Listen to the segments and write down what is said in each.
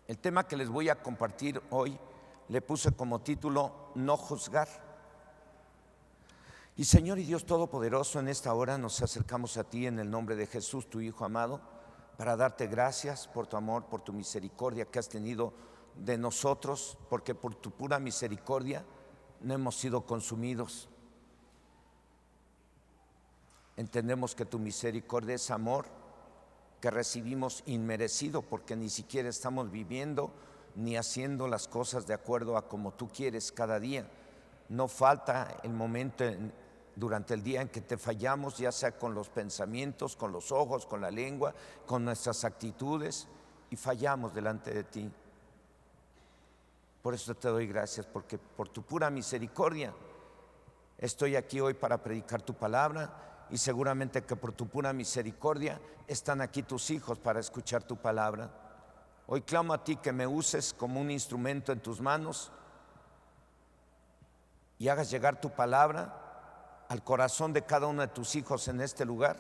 El tema que les voy a compartir hoy le puse como título No juzgar. Y Señor y Dios Todopoderoso, en esta hora nos acercamos a ti en el nombre de Jesús, tu Hijo amado, para darte gracias por tu amor, por tu misericordia que has tenido de nosotros, porque por tu pura misericordia no hemos sido consumidos. Entendemos que tu misericordia es amor que recibimos inmerecido, porque ni siquiera estamos viviendo ni haciendo las cosas de acuerdo a como tú quieres cada día. No falta el momento durante el día en que te fallamos, ya sea con los pensamientos, con los ojos, con la lengua, con nuestras actitudes, y fallamos delante de ti. Por eso te doy gracias, porque por tu pura misericordia estoy aquí hoy para predicar tu palabra, y seguramente que por tu pura misericordia están aquí tus hijos para escuchar tu palabra. Hoy clamo a ti que me uses como un instrumento en tus manos y hagas llegar tu palabra al corazón de cada uno de tus hijos en este lugar,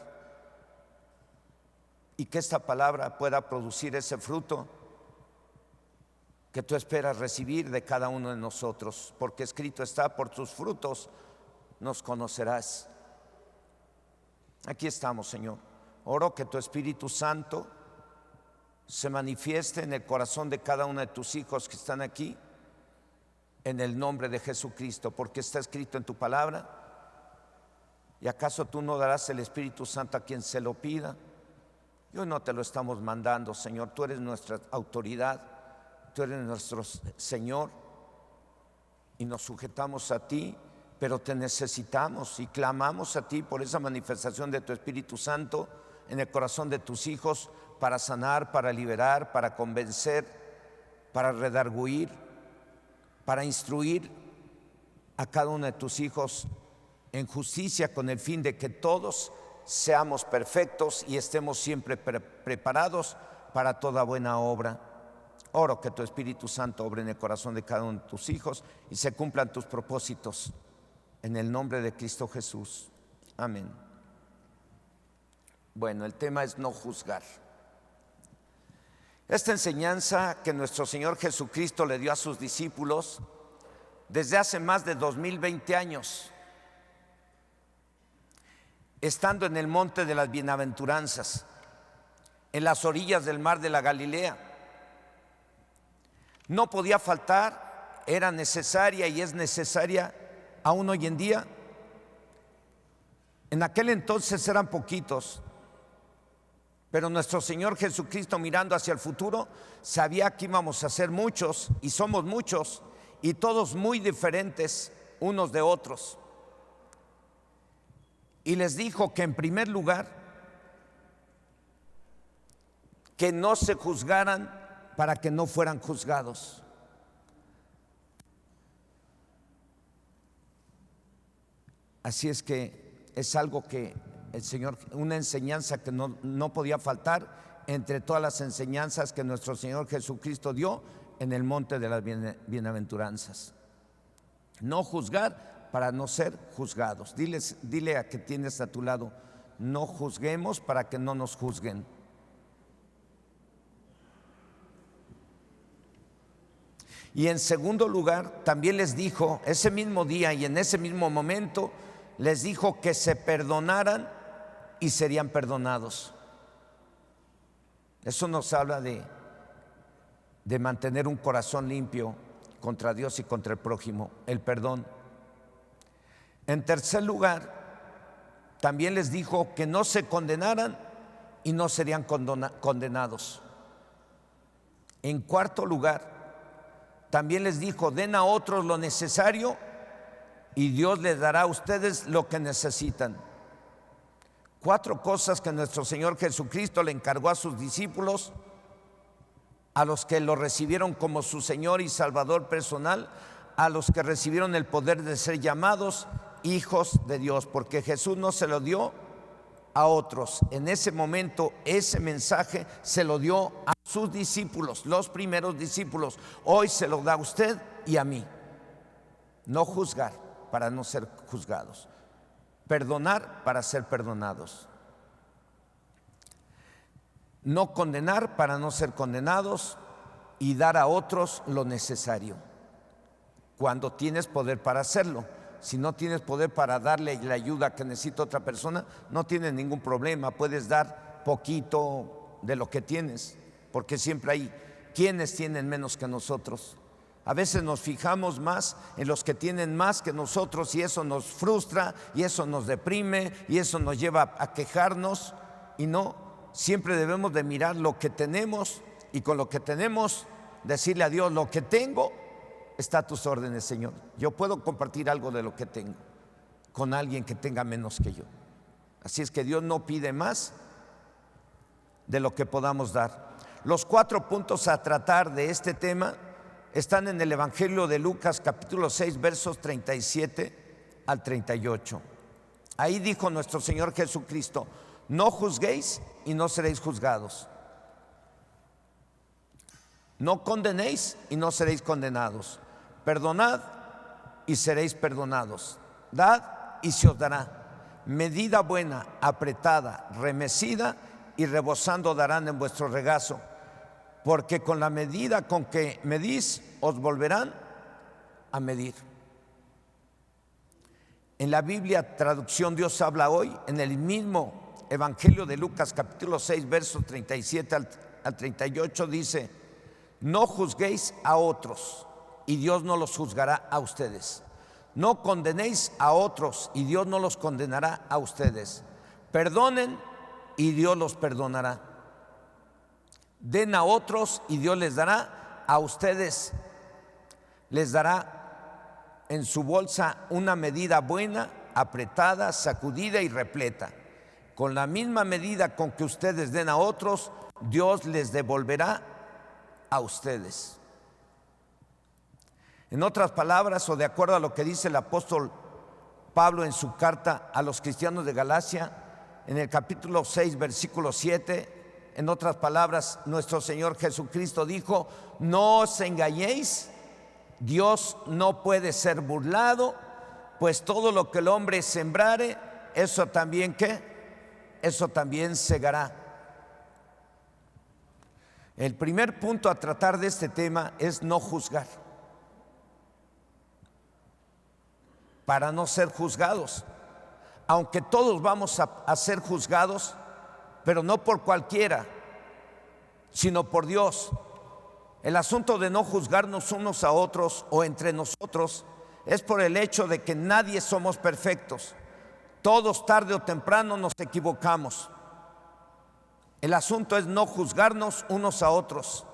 y que esta palabra pueda producir ese fruto que tú esperas recibir de cada uno de nosotros, porque escrito está: por tus frutos nos conocerás. Aquí estamos, Señor. Oro que tu Espíritu Santo se manifieste en el corazón de cada uno de tus hijos que están aquí, en el nombre de Jesucristo, porque está escrito en tu palabra. ¿Y acaso tú no darás el Espíritu Santo a quien se lo pida? Y hoy no te lo estamos mandando, Señor. Tú eres nuestra autoridad, tú eres nuestro Señor, y nos sujetamos a ti, pero te necesitamos y clamamos a ti por esa manifestación de tu Espíritu Santo en el corazón de tus hijos, para sanar, para liberar, para convencer, para redarguir, para instruir a cada uno de tus hijos en justicia, con el fin de que todos seamos perfectos y estemos siempre preparados para toda buena obra. Oro que tu Espíritu Santo obre en el corazón de cada uno de tus hijos y se cumplan tus propósitos, en el nombre de Cristo Jesús. Amén. Bueno, el tema es no juzgar. Esta enseñanza que nuestro Señor Jesucristo le dio a sus discípulos desde hace más de 2020 años, estando en el monte de las bienaventuranzas, en las orillas del mar de la Galilea, no podía faltar, era necesaria y es necesaria aún hoy en día. En aquel entonces eran poquitos, pero nuestro Señor Jesucristo, mirando hacia el futuro, sabía que íbamos a ser muchos, y somos muchos, y todos muy diferentes unos de otros. Y les dijo que en primer lugar, que no se juzgaran para que no fueran juzgados. Así es que es algo que el Señor, una enseñanza que no podía faltar entre todas las enseñanzas que nuestro Señor Jesucristo dio en el monte de las bienaventuranzas. No juzgar para no ser juzgados. Dile a que tienes a tu lado: no juzguemos para que no nos juzguen. Y en segundo lugar, también les dijo, ese mismo día y en ese mismo momento, les dijo que se perdonaran y serían perdonados. Eso nos habla de mantener un corazón limpio contra Dios y contra el prójimo, el perdón. En tercer lugar, también les dijo que no se condenaran y no serían condenados. En cuarto lugar, también les dijo: den a otros lo necesario y Dios les dará a ustedes lo que necesitan. 4 cosas que nuestro Señor Jesucristo le encargó a sus discípulos, a los que lo recibieron como su Señor y Salvador personal, a los que recibieron el poder de ser llamados hijos de Dios, porque Jesús no se lo dio a otros. En ese momento, ese mensaje se lo dio a sus discípulos, los primeros discípulos. Hoy se lo da a usted y a mí. No juzgar para no ser juzgados. Perdonar para ser perdonados. No condenar para no ser condenados. y dar a otros lo necesario, cuando tienes poder para hacerlo. Si no tienes poder para darle la ayuda que necesita otra persona, no tienes ningún problema, puedes dar poquito de lo que tienes, porque siempre hay quienes tienen menos que nosotros. A veces nos fijamos más en los que tienen más que nosotros y eso nos frustra y eso nos deprime y eso nos lleva a quejarnos, y no, siempre debemos de mirar lo que tenemos y con lo que tenemos decirle a Dios: lo que tengo está a tus órdenes, Señor. Yo puedo compartir algo de lo que tengo con alguien que tenga menos que yo. Así es que Dios no pide más de lo que podamos dar. Los 4 puntos a tratar de este tema están en el Evangelio de Lucas, capítulo 6, versos 37 al 38. Ahí dijo nuestro Señor Jesucristo: no juzguéis y no seréis juzgados. No condenéis y no seréis condenados. Perdonad y seréis perdonados. Dad y se os dará. Medida buena, apretada, remecida y rebosando darán en vuestro regazo. Porque con la medida con que medís, os volverán a medir. En la Biblia, traducción Dios habla hoy, en el mismo Evangelio de Lucas, capítulo 6, versos 37 al 38, dice: no juzguéis a otros y Dios no los juzgará a ustedes. No condenéis a otros y Dios no los condenará a ustedes. Perdonen y Dios los perdonará. Den a otros y Dios les dará a ustedes. Les dará en su bolsa una medida buena, apretada, sacudida y repleta. Con la misma medida con que ustedes den a otros, Dios les devolverá a ustedes. En otras palabras, o de acuerdo a lo que dice el apóstol Pablo en su carta a los cristianos de Galacia, en el capítulo 6, versículo 7, en otras palabras, nuestro Señor Jesucristo dijo: no os engañéis, Dios no puede ser burlado, pues todo lo que el hombre sembrare, eso también ¿qué? Eso también segará. El primer punto a tratar de este tema es no juzgar, para no ser juzgados. Aunque todos vamos a ser juzgados, pero no por cualquiera, sino por Dios. El asunto de no juzgarnos unos a otros o entre nosotros es por el hecho de que nadie somos perfectos. Todos tarde o temprano nos equivocamos. El asunto es no juzgarnos unos a otros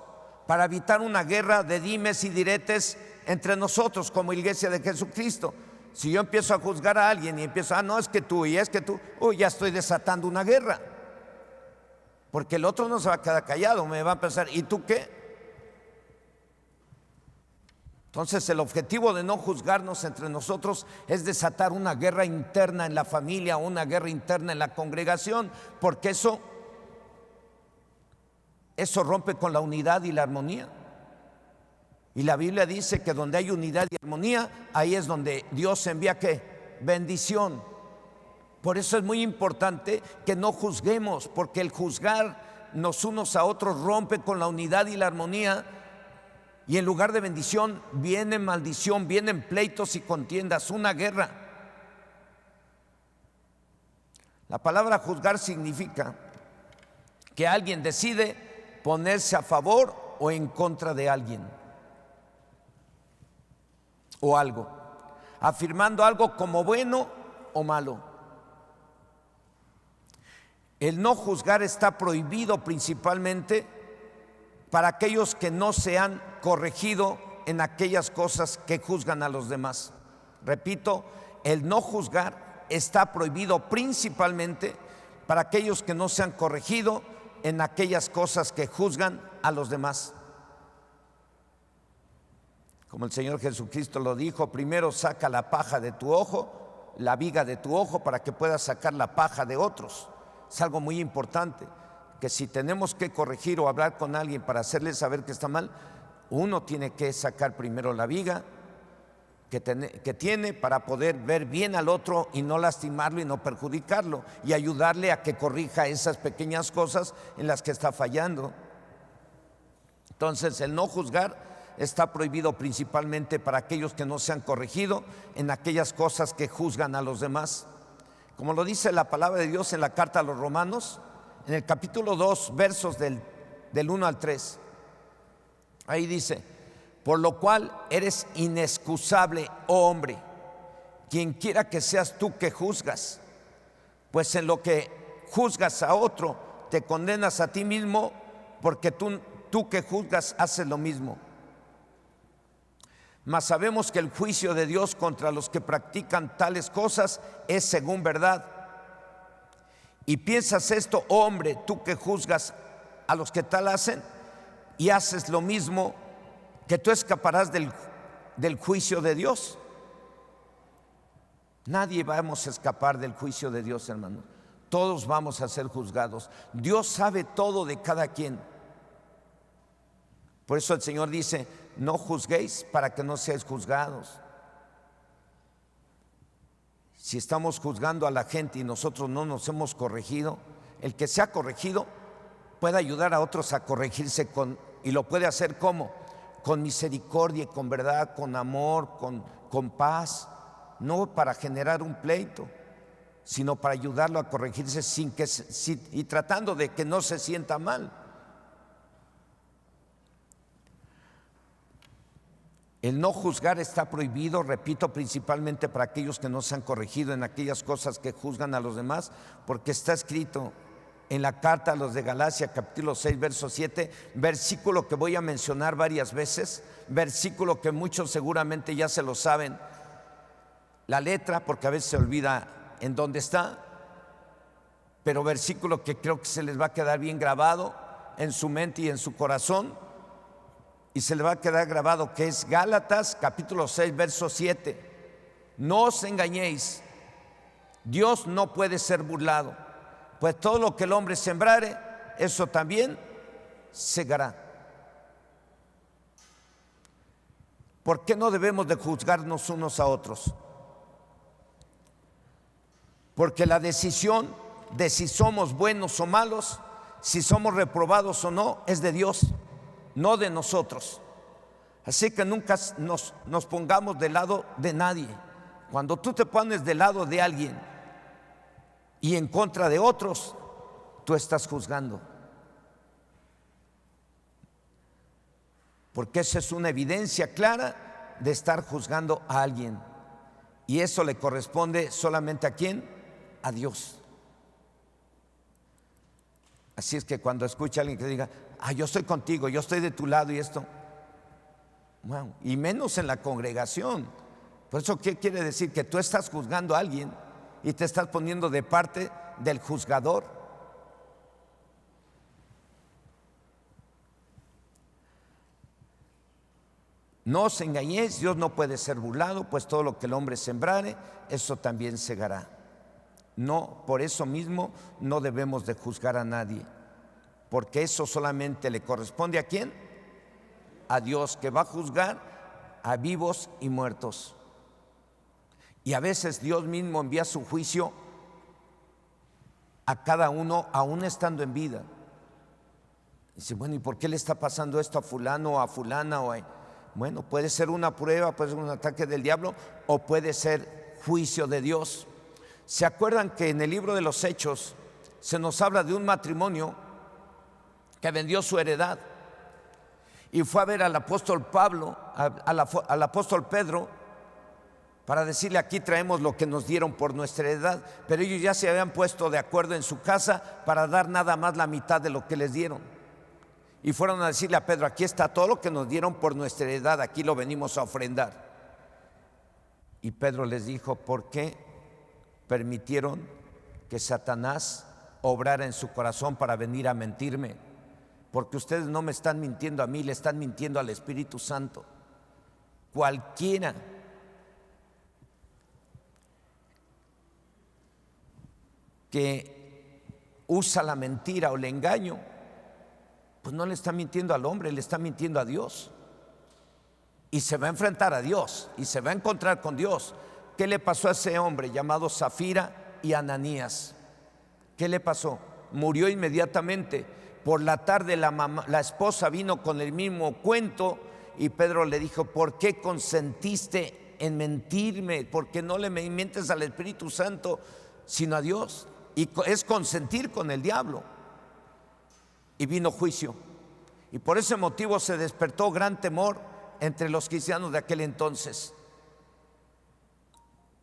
para evitar una guerra de dimes y diretes entre nosotros como Iglesia de Jesucristo. Si yo empiezo a juzgar a alguien y empiezo: no, es que tú y es que tú, ya estoy desatando una guerra. Porque el otro no se va a quedar callado, me va a pensar: ¿y tú qué? Entonces el objetivo de no juzgarnos entre nosotros es desatar una guerra interna en la familia, una guerra interna en la congregación, porque eso rompe con la unidad y la armonía. Y la Biblia dice que donde hay unidad y armonía, ahí es donde Dios envía ¿qué? Bendición. Por eso es muy importante que no juzguemos, porque el juzgarnos unos a otros rompe con la unidad y la armonía, y en lugar de bendición viene maldición, vienen pleitos y contiendas, una guerra. La palabra juzgar significa que alguien decide ponerse a favor o en contra de alguien o algo, afirmando algo como bueno o malo. El no juzgar está prohibido principalmente para aquellos que no se han corregido en aquellas cosas que juzgan a los demás. Repito, el no juzgar está prohibido principalmente para aquellos que no se han corregido en aquellas cosas que juzgan a los demás. Como el Señor Jesucristo lo dijo: primero saca la paja de tu ojo, la viga de tu ojo, para que puedas sacar la paja de otros. Es algo muy importante, que si tenemos que corregir o hablar con alguien para hacerle saber que está mal, uno tiene que sacar primero la viga que tiene para poder ver bien al otro y no lastimarlo y no perjudicarlo, y ayudarle a que corrija esas pequeñas cosas en las que está fallando. Entonces, el no juzgar está prohibido principalmente para aquellos que no se han corregido en aquellas cosas que juzgan a los demás. Como lo dice la palabra de Dios en la carta a los Romanos, en el capítulo 2, versos del 1 al 3. Ahí dice: por lo cual eres inexcusable, oh hombre, quien quiera que seas tú que juzgas, pues en lo que juzgas a otro te condenas a ti mismo, porque tú que juzgas haces lo mismo. Mas sabemos que el juicio de Dios contra los que practican tales cosas es según verdad. Y piensas esto, oh hombre, tú que juzgas a los que tal hacen y haces lo mismo, que tú escaparás del juicio de Dios. Nadie vamos a escapar del juicio de Dios, hermano. Todos vamos a ser juzgados. Dios sabe todo de cada quien. Por eso el Señor dice: no juzguéis para que no seáis juzgados. Si estamos juzgando a la gente y nosotros no nos hemos corregido, el que se ha corregido puede ayudar a otros a corregirse y lo puede hacer ¿cómo? Con misericordia y con verdad, con amor, con paz, no para generar un pleito, sino para ayudarlo a corregirse y tratando de que no se sienta mal. El no juzgar está prohibido, repito, principalmente para aquellos que no se han corregido en aquellas cosas que juzgan a los demás, porque está escrito en la carta a los de Galacia, capítulo 6, verso 7, versículo que voy a mencionar varias veces, versículo que muchos seguramente ya se lo saben, la letra, porque a veces se olvida en dónde está, pero versículo que creo que se les va a quedar bien grabado en su mente y en su corazón, y se le va a quedar grabado, que es Gálatas capítulo 6, verso 7. No os engañéis, Dios no puede ser burlado, pues todo lo que el hombre sembrare, eso también segará. ¿Por qué no debemos de juzgarnos unos a otros? Porque la decisión de si somos buenos o malos, si somos reprobados o no, es de Dios, no de nosotros. Así que nunca nos pongamos del lado de nadie. Cuando tú te pones del lado de alguien y en contra de otros, tú estás juzgando. Porque esa es una evidencia clara de estar juzgando a alguien. Y eso le corresponde solamente ¿a quién? A Dios. Así es que cuando escucha a alguien que diga: yo estoy contigo, yo estoy de tu lado y esto, wow, y menos en la congregación. Por eso, ¿qué quiere decir? Que tú estás juzgando a alguien y te estás poniendo de parte del juzgador. No os engañéis, Dios no puede ser burlado, pues todo lo que el hombre sembrare, eso también segará. No, por eso mismo no debemos de juzgar a nadie, porque eso solamente le corresponde ¿a quién? A Dios, que va a juzgar a vivos y muertos. Y a veces Dios mismo envía su juicio a cada uno, aún estando en vida. Dice: bueno, ¿y por qué le está pasando esto a fulano o a fulana? Bueno, puede ser una prueba, puede ser un ataque del diablo, o puede ser juicio de Dios. ¿Se acuerdan que en el libro de los Hechos se nos habla de un matrimonio que vendió su heredad y fue a ver al apóstol Pablo, al apóstol Pedro, para decirle: aquí traemos lo que nos dieron por nuestra heredad? Pero ellos ya se habían puesto de acuerdo en su casa para dar nada más la mitad de lo que les dieron. Y fueron a decirle a Pedro: aquí está todo lo que nos dieron por nuestra heredad, aquí lo venimos a ofrendar. Y Pedro les dijo: ¿por qué permitieron que Satanás obrara en su corazón para venir a mentirme? Porque ustedes no me están mintiendo a mí, le están mintiendo al Espíritu Santo. Cualquiera que usa la mentira o el engaño, pues no le está mintiendo al hombre, le está mintiendo a Dios. Y se va a enfrentar a Dios y se va a encontrar con Dios. ¿Qué le pasó a ese hombre llamado Zafira y Ananías? ¿Qué le pasó? Murió inmediatamente, Por la tarde la esposa vino con el mismo cuento y Pedro le dijo: ¿por qué consentiste en mentirme? ¿Por qué no le mientes al Espíritu Santo sino a Dios? Y es consentir con el diablo. Y vino juicio. Y por ese motivo se despertó gran temor entre los cristianos de aquel entonces.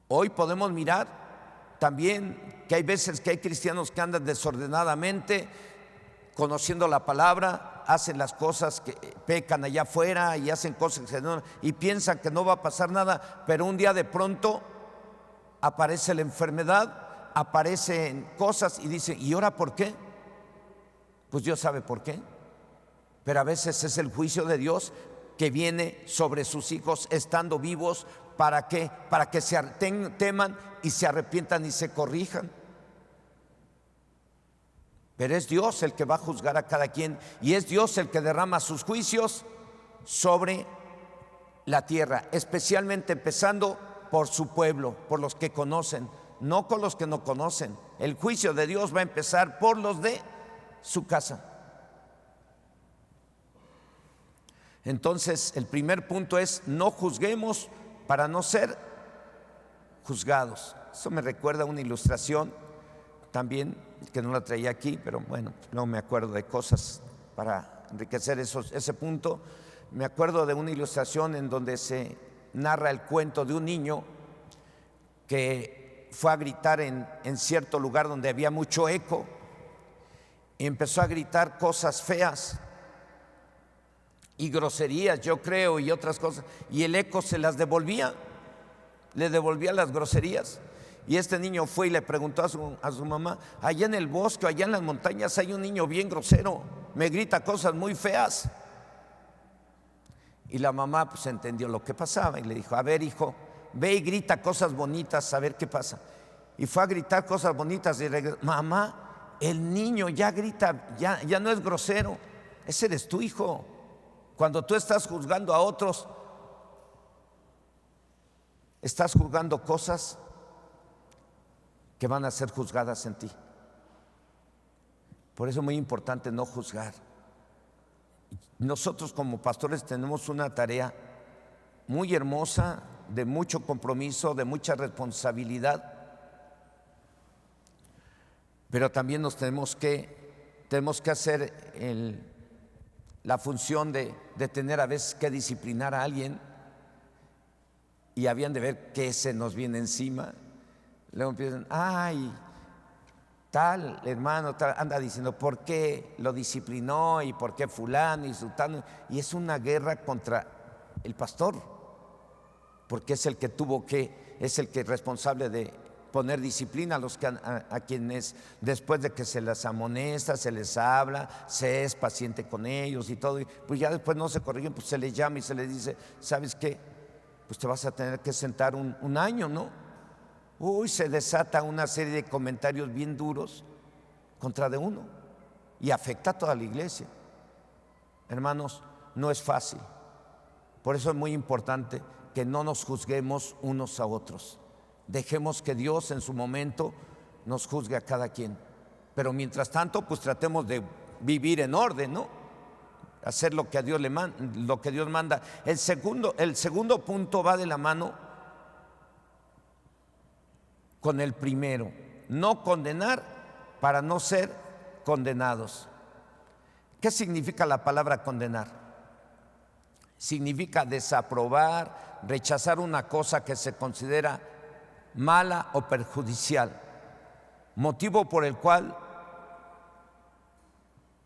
Hoy podemos mirar también que hay veces que hay cristianos que andan desordenadamente, conociendo la palabra, hacen las cosas, que pecan allá afuera y hacen cosas que no, y piensan que no va a pasar nada, pero un día de pronto aparece la enfermedad, aparecen cosas y dicen: ¿y ahora por qué? Pues Dios sabe por qué. Pero a veces es el juicio de Dios que viene sobre sus hijos estando vivos. ¿Para qué? Para que se teman y se arrepientan y se corrijan. Pero es Dios el que va a juzgar a cada quien, y es Dios el que derrama sus juicios sobre la tierra, especialmente empezando por su pueblo, por los que conocen, no con los que no conocen. El juicio de Dios va a empezar por los de su casa. Entonces, el primer punto es: no juzguemos para no ser juzgados. Eso me recuerda a una ilustración también, que no la traía aquí, pero bueno, no me acuerdo de cosas para enriquecer ese punto. Me acuerdo de una ilustración en donde se narra el cuento de un niño que fue a gritar en cierto lugar donde había mucho eco, y empezó a gritar cosas feas y groserías, yo creo, y otras cosas, y el eco se las devolvía, le devolvía las groserías. Y este niño fue y le preguntó a su mamá: allá en el bosque, allá en las montañas hay un niño bien grosero, me grita cosas muy feas. Y la mamá pues entendió lo que pasaba y le dijo: a ver, hijo, ve y grita cosas bonitas, a ver qué pasa. Y fue a gritar cosas bonitas y regresó: mamá, el niño ya grita, ya no es grosero, ese eres tu hijo. Cuando tú estás juzgando a otros, estás juzgando cosas que van a ser juzgadas en ti. Por eso es muy importante no juzgar. Nosotros como pastores tenemos una tarea muy hermosa, de mucho compromiso, de mucha responsabilidad, pero también tenemos que hacer la función de tener a veces que disciplinar a alguien, y habían de ver qué se nos viene encima. Luego empiezan: ay, tal hermano tal, anda diciendo por qué lo disciplinó y por qué fulano y sultano, y es una guerra contra el pastor, porque es el que es el que es responsable de poner disciplina a quienes, después de que se les amonesta, se les habla, se es paciente con ellos y todo, y pues ya después no se corrigen, pues se les llama y se les dice: ¿sabes qué? Pues te vas a tener que sentar un año, ¿no? Se desata una serie de comentarios bien duros contra de uno y afecta a toda la iglesia. Hermanos, no es fácil. Por eso es muy importante que no nos juzguemos unos a otros. Dejemos que Dios en su momento nos juzgue a cada quien. Pero mientras tanto, pues tratemos de vivir en orden, ¿no? Hacer lo que a Dios lo que Dios manda. El segundo punto va de la mano con el primero: no condenar para no ser condenados. ¿Qué significa la palabra condenar? Significa desaprobar, rechazar una cosa que se considera mala o perjudicial, motivo por el cual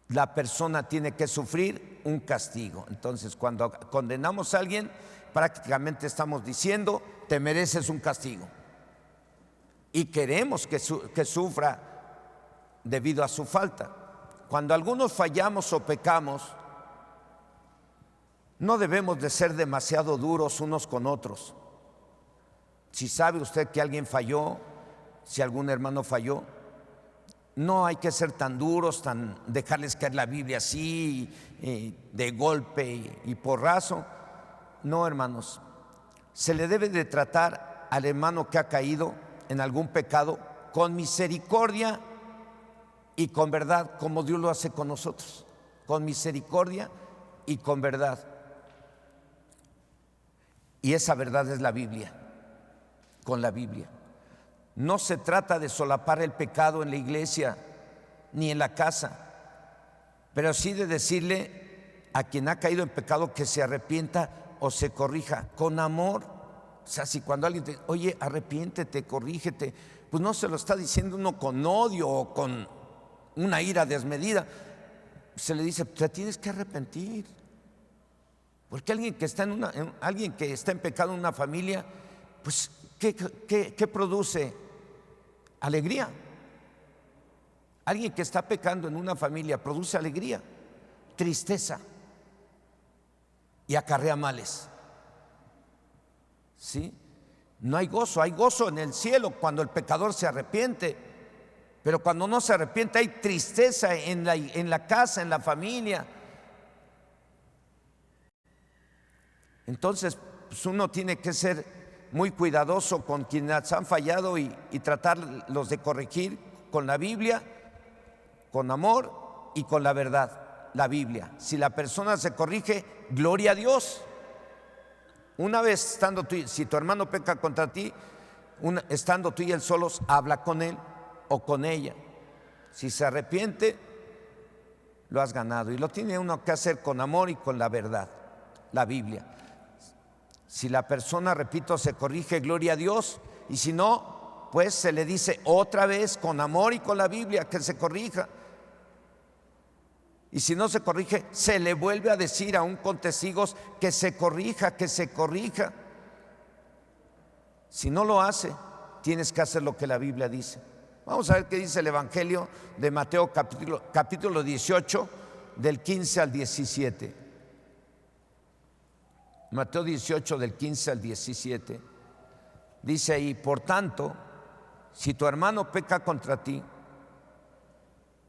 la persona tiene que sufrir un castigo. Entonces, cuando condenamos a alguien, prácticamente estamos diciendo: te mereces un castigo. Y queremos que sufra debido a su falta. Cuando algunos fallamos o pecamos, no debemos de ser demasiado duros unos con otros. Si sabe usted que alguien falló, si algún hermano falló, no hay que ser tan duros, dejarles caer la Biblia así, de golpe y porrazo. No, hermanos, se le debe de tratar al hermano que ha caído en algún pecado con misericordia y con verdad, como Dios lo hace con nosotros, con misericordia y con verdad. Y esa verdad es la Biblia, con la Biblia. No se trata de solapar el pecado en la iglesia ni en la casa, pero sí de decirle a quien ha caído en pecado que se arrepienta o se corrija con amor. O sea, si cuando alguien te dice, oye, arrepiéntete, corrígete, pues no se lo está diciendo uno con odio o con una ira desmedida. Se le dice, te tienes que arrepentir. Porque alguien que está en pecado en una familia, pues, ¿qué produce? Alegría. Alguien que está pecando en una familia produce alegría, tristeza y acarrea males. ¿Sí? No hay gozo en el cielo cuando el pecador se arrepiente, pero cuando no se arrepiente hay tristeza en la casa, en la familia. Entonces, pues uno tiene que ser muy cuidadoso con quienes han fallado y tratarlos de corregir con la Biblia, con amor y con la verdad, la Biblia. Si la persona se corrige, gloria a Dios. Una vez estando tú, si tu hermano peca contra ti, estando tú y él solos, habla con él o con ella. Si se arrepiente, lo has ganado. Y lo tiene uno que hacer con amor y con la verdad, la Biblia. Si la persona, repito, se corrige, gloria a Dios. Y si no, pues se le dice otra vez con amor y con la Biblia que se corrija. Y si no se corrige, se le vuelve a decir aún con testigos que se corrija, que se corrija. Si no lo hace, tienes que hacer lo que la Biblia dice. Vamos a ver qué dice el Evangelio de Mateo capítulo 18, del 15 al 17. Mateo 18, del 15 al 17. Dice ahí, por tanto, si tu hermano peca contra ti,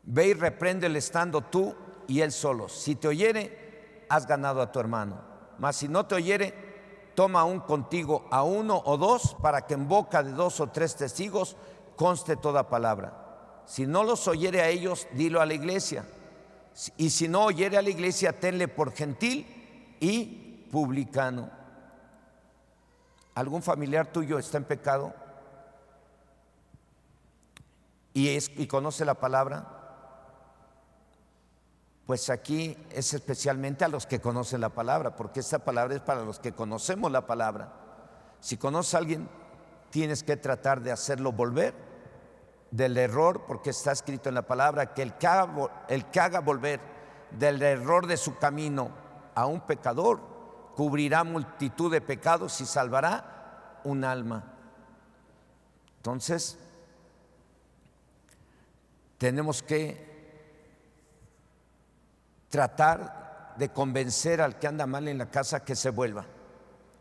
ve y repréndele estando tú y él solos. Si te oyere, has ganado a tu hermano. Mas si no te oyere, toma aún contigo a uno o dos, para que en boca de 2 o 3 testigos conste toda palabra. Si no los oyere a ellos, dilo a la iglesia. Y si no oyere a la iglesia, tenle por gentil y publicano. ¿Algún familiar tuyo está en pecado y conoce la palabra? Pues aquí es especialmente a los que conocen la palabra, porque esta palabra es para los que conocemos la palabra. Si conoces a alguien, tienes que tratar de hacerlo volver del error, porque está escrito en la palabra que el que haga volver del error de su camino a un pecador, cubrirá multitud de pecados y salvará un alma. Entonces, tenemos que tratar de convencer al que anda mal en la casa que se vuelva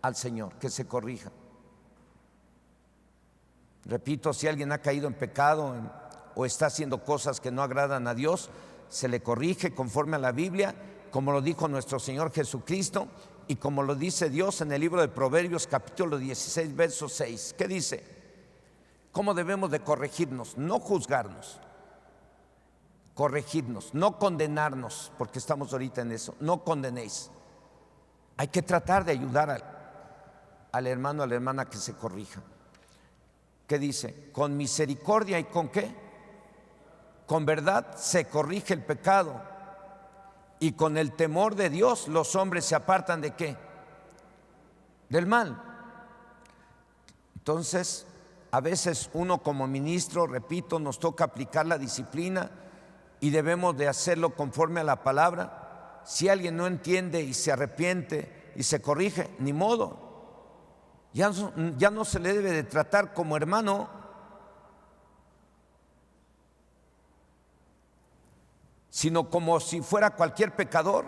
al Señor, que se corrija. Repito, si alguien ha caído en pecado o está haciendo cosas que no agradan a Dios, se le corrige conforme a la Biblia, como lo dijo nuestro Señor Jesucristo y como lo dice Dios en el libro de Proverbios capítulo 16, verso 6. ¿Qué dice? ¿Cómo debemos de corregirnos? No juzgarnos, corregirnos, no condenarnos, porque estamos ahorita en eso. No condenéis. Hay que tratar de ayudar al hermano, a la hermana que se corrija. ¿Qué dice? Con misericordia y ¿con qué? Con verdad se corrige el pecado, y con el temor de Dios los hombres se apartan ¿de qué? Del mal. Entonces, a veces uno como ministro, repito, nos toca aplicar la disciplina y debemos de hacerlo conforme a la palabra. Si alguien no entiende y se arrepiente y se corrige, ni modo. Ya no se le debe de tratar como hermano, sino como si fuera cualquier pecador,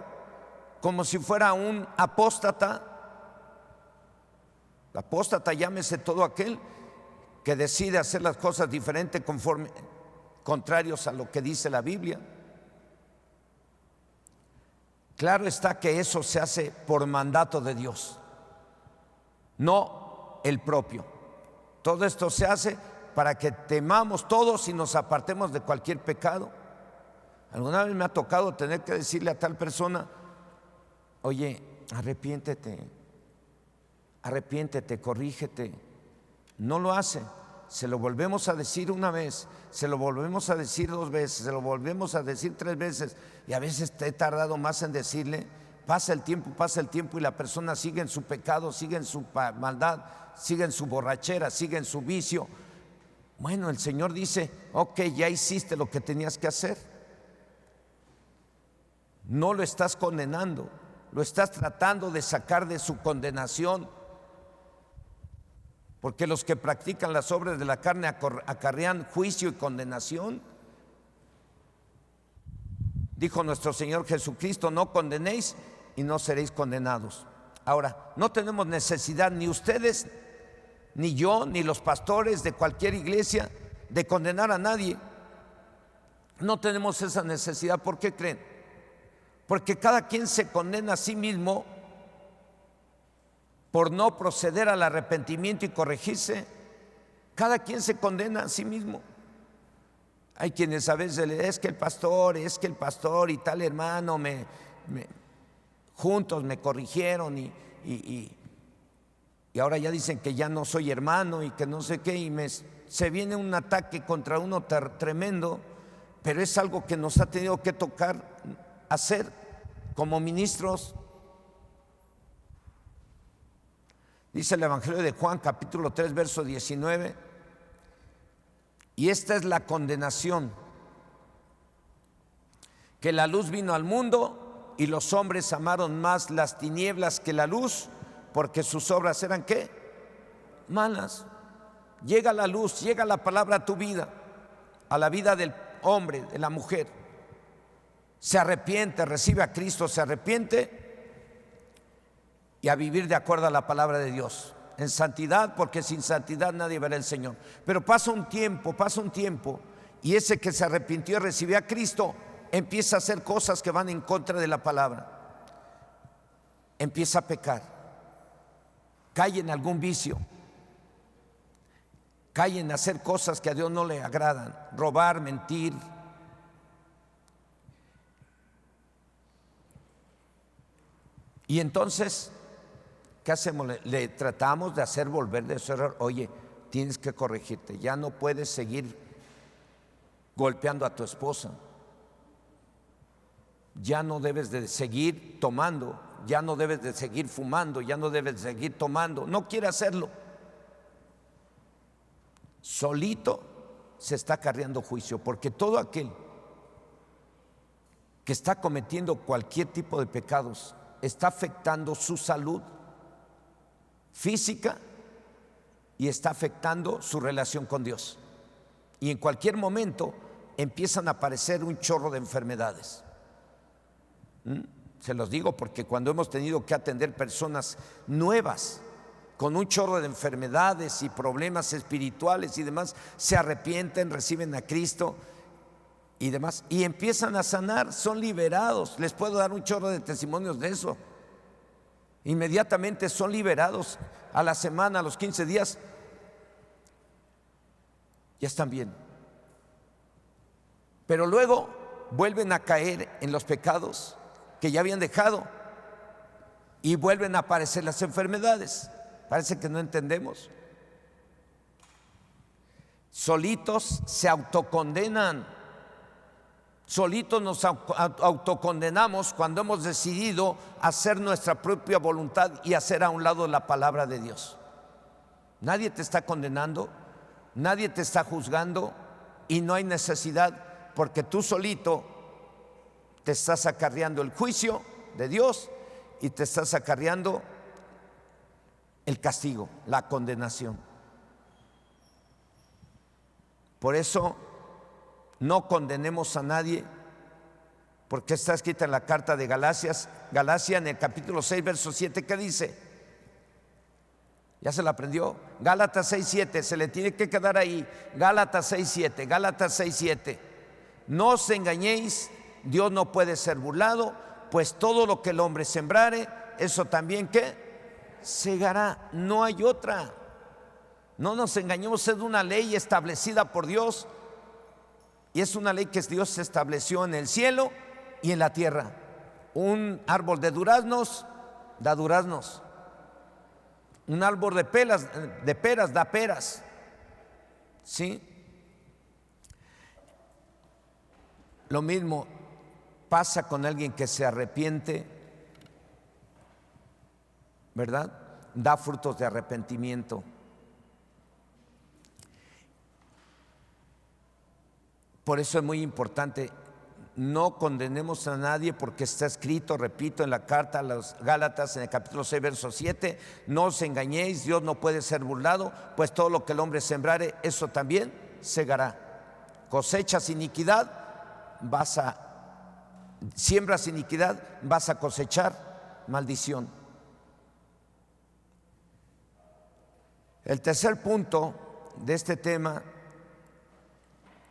como si fuera un apóstata. Apóstata, llámese todo aquel que decide hacer las cosas diferentes contrarios a lo que dice la Biblia. Claro está que eso se hace por mandato de Dios, no el propio. Todo esto se hace para que temamos todos y nos apartemos de cualquier pecado. Alguna vez me ha tocado tener que decirle a tal persona: oye, arrepiéntete, corrígete. No lo hace. Se lo volvemos a decir una vez, se lo volvemos a decir 2 veces, se lo volvemos a decir 3 veces, y a veces te he tardado más en decirle. Pasa el tiempo y la persona sigue en su pecado, sigue en su maldad, sigue en su borrachera, sigue en su vicio. Bueno, el Señor dice: ok, ya hiciste lo que tenías que hacer. No lo estás condenando, lo estás tratando de sacar de su condenación. Porque los que practican las obras de la carne acarrean juicio y condenación. Dijo nuestro Señor Jesucristo: no condenéis y no seréis condenados. Ahora, no tenemos necesidad, ni ustedes, ni yo, ni los pastores de cualquier iglesia, de condenar a nadie. No tenemos esa necesidad. ¿Por qué creen? Porque cada quien se condena a sí mismo por no proceder al arrepentimiento y corregirse. Cada quien se condena a sí mismo. Hay quienes a veces es que el pastor y tal hermano juntos me corrigieron y ahora ya dicen que ya no soy hermano y que no sé qué, y se viene un ataque contra uno tremendo, pero es algo que nos ha tenido que tocar hacer como ministros. Dice el Evangelio de Juan, capítulo 3, verso 19: y esta es la condenación, que la luz vino al mundo y los hombres amaron más las tinieblas que la luz, porque sus obras eran ¿qué? Malas. Llega la luz, llega la palabra a tu vida, a la vida del hombre, de la mujer. Se arrepiente, recibe a Cristo, se arrepiente, y a vivir de acuerdo a la palabra de Dios, en santidad, porque sin santidad nadie verá al Señor. Pero pasa un tiempo, y ese que se arrepintió y recibió a Cristo empieza a hacer cosas que van en contra de la palabra. Empieza a pecar, cae en algún vicio, cae en hacer cosas que a Dios no le agradan, robar, mentir. Y entonces, ¿qué hacemos? Le tratamos de hacer volver de su error. Oye, tienes que corregirte, ya no puedes seguir golpeando a tu esposa, ya no debes de seguir tomando, ya no debes de seguir fumando, ya no debes de seguir tomando. No quiere hacerlo. Solito se está acarreando juicio, porque todo aquel que está cometiendo cualquier tipo de pecados está afectando su salud física y está afectando su relación con Dios. Y en cualquier momento empiezan a aparecer un chorro de enfermedades. Se los digo porque cuando hemos tenido que atender personas nuevas con un chorro de enfermedades y problemas espirituales y demás, se arrepienten, reciben a Cristo y demás, y empiezan a sanar, son liberados. Les puedo dar un chorro de testimonios de eso. Inmediatamente son liberados, a la semana, a los 15 días, ya están bien. Pero luego vuelven a caer en los pecados que ya habían dejado y vuelven a aparecer las enfermedades. Parece que no entendemos. Solitos se autocondenan. Solitos nos autocondenamos cuando hemos decidido hacer nuestra propia voluntad y hacer a un lado la palabra de Dios. Nadie te está condenando, nadie te está juzgando y no hay necesidad, porque tú solito te estás acarreando el juicio de Dios y te estás acarreando el castigo, la condenación. Por eso no condenemos a nadie, porque está escrita en la carta de Galacia en el capítulo 6, verso 7, ¿qué dice? ¿Ya se la aprendió? Gálatas 6, 7, se le tiene que quedar ahí. Gálatas 6, 7, Gálatas 6, 7. No os engañéis, Dios no puede ser burlado, pues todo lo que el hombre sembrare, eso también ¿qué? Segará. No hay otra. No nos engañemos, es una ley establecida por Dios. Y es una ley que Dios estableció en el cielo y en la tierra. Un árbol de duraznos da duraznos. Un árbol de peras da peras. ¿Sí? Lo mismo pasa con alguien que se arrepiente, ¿verdad? Da frutos de arrepentimiento. Por eso es muy importante, no condenemos a nadie, porque está escrito, repito, en la carta a los Gálatas, en el capítulo 6, verso 7, no os engañéis, Dios no puede ser burlado, pues todo lo que el hombre sembrare, eso también segará. Cosechas iniquidad, siembras iniquidad, vas a cosechar maldición. El tercer punto de este tema,